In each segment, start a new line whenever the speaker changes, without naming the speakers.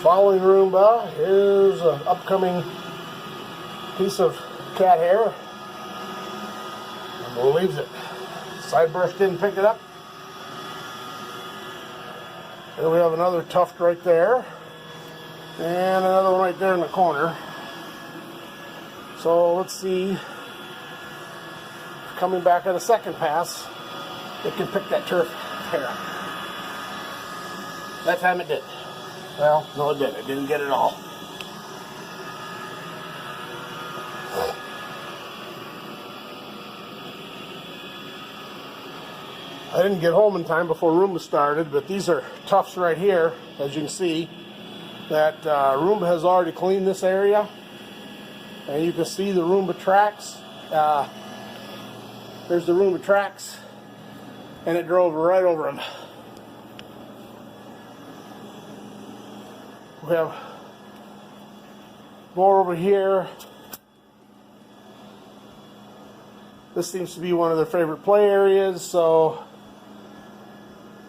following Roomba is an upcoming piece of cat hair. And leaves it. Side brush didn't pick it up. Then we have another tuft right there. And another one right there in the corner. So let's see. Coming back at a second pass, it can pick that turf hair. That time it did. Well, no it didn't. It didn't get it all. I didn't get home in time before Roomba started, but these are tufts right here, as you can see, that Roomba has already cleaned this area. And you can see the Roomba tracks. There's the Roomba tracks, and it drove right over them. We have more over here. This seems to be one of their favorite play areas, so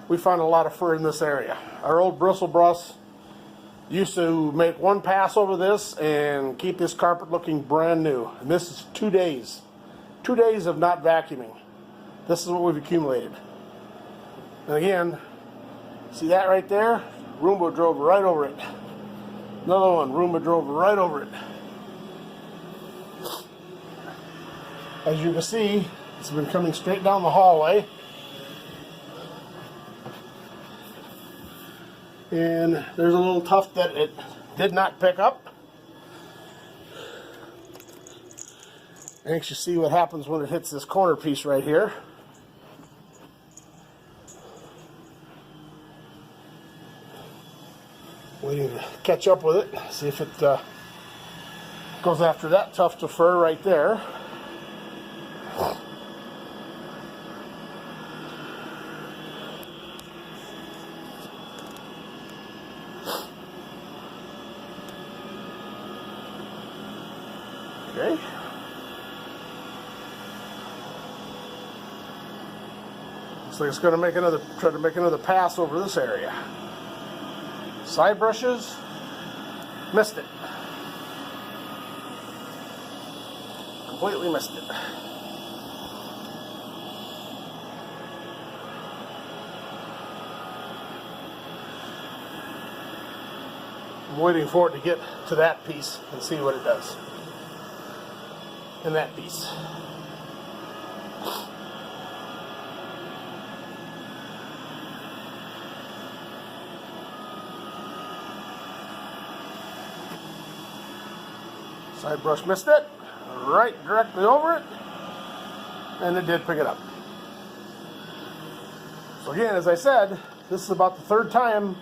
we found a lot of fur in this area. Our old bristle brush used to make one pass over this and keep this carpet looking brand new. And this is 2 days. 2 days of not vacuuming. This is what we've accumulated. And again, see that right there? Roomba drove right over it. Another one, Roomba drove right over it. As you can see, it's been coming straight down the hallway. And there's a little tuft that it did not pick up. Anxious to see what happens when it hits this corner piece right here. Waiting to catch up with it, see if it goes after that tuft of fur right there. Okay. Looks like it's going to try to make another pass over this area. Side brushes, missed it. Completely missed it. I'm waiting for it to get to that piece and see what it does. And that piece. Side brush missed it, right directly over it, and it did pick it up. So again, as I said, this is about the third time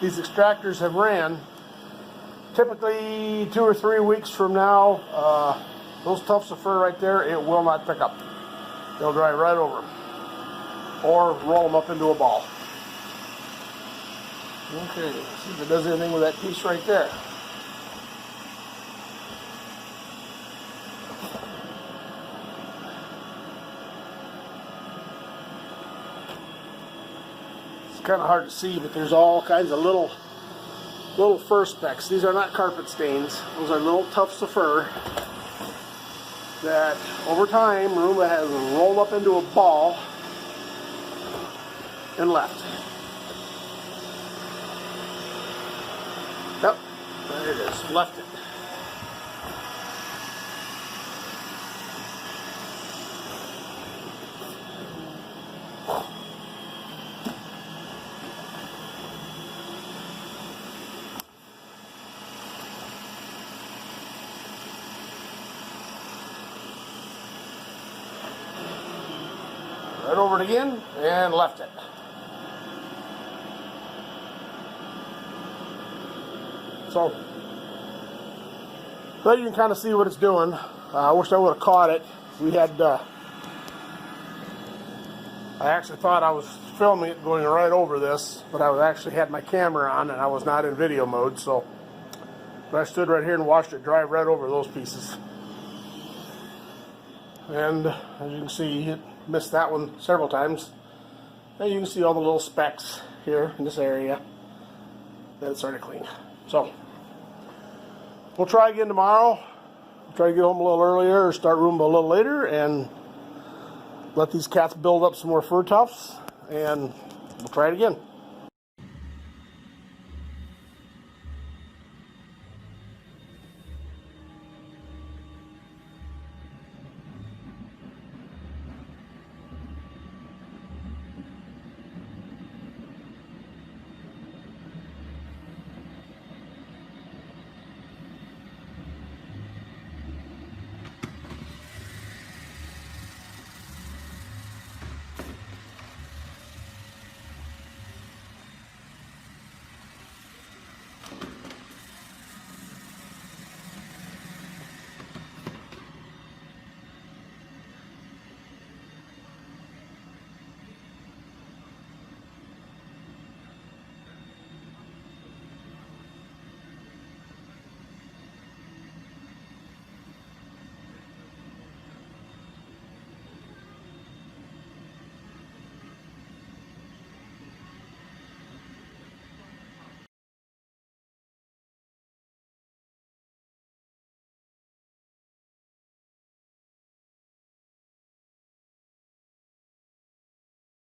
these extractors have ran. Typically 2 or 3 weeks from now, those tufts of fur right there, it will not pick up. They'll drive right over them, or roll them up into a ball. Okay, let's see if it does anything with that piece right there. Kind of hard to see, but there's all kinds of little fur specks. These are not carpet stains. Those are little tufts of fur that over time Roomba has rolled up into a ball and left. Yep, there it is, left it. Right over it again and left it. So you can kind of see what it's doing. I wish I would have caught it. We had, I actually thought I was filming it going right over this, but I was actually had my camera on and I was not in video mode, so but I stood right here and watched it drive right over those pieces. And as you can see, it missed that one several times. And you can see all the little specks here in this area that it started clean. So we'll try again tomorrow. Try to get home a little earlier or start Roomba a little later and let these cats build up some more fur tufts, and we'll try it again.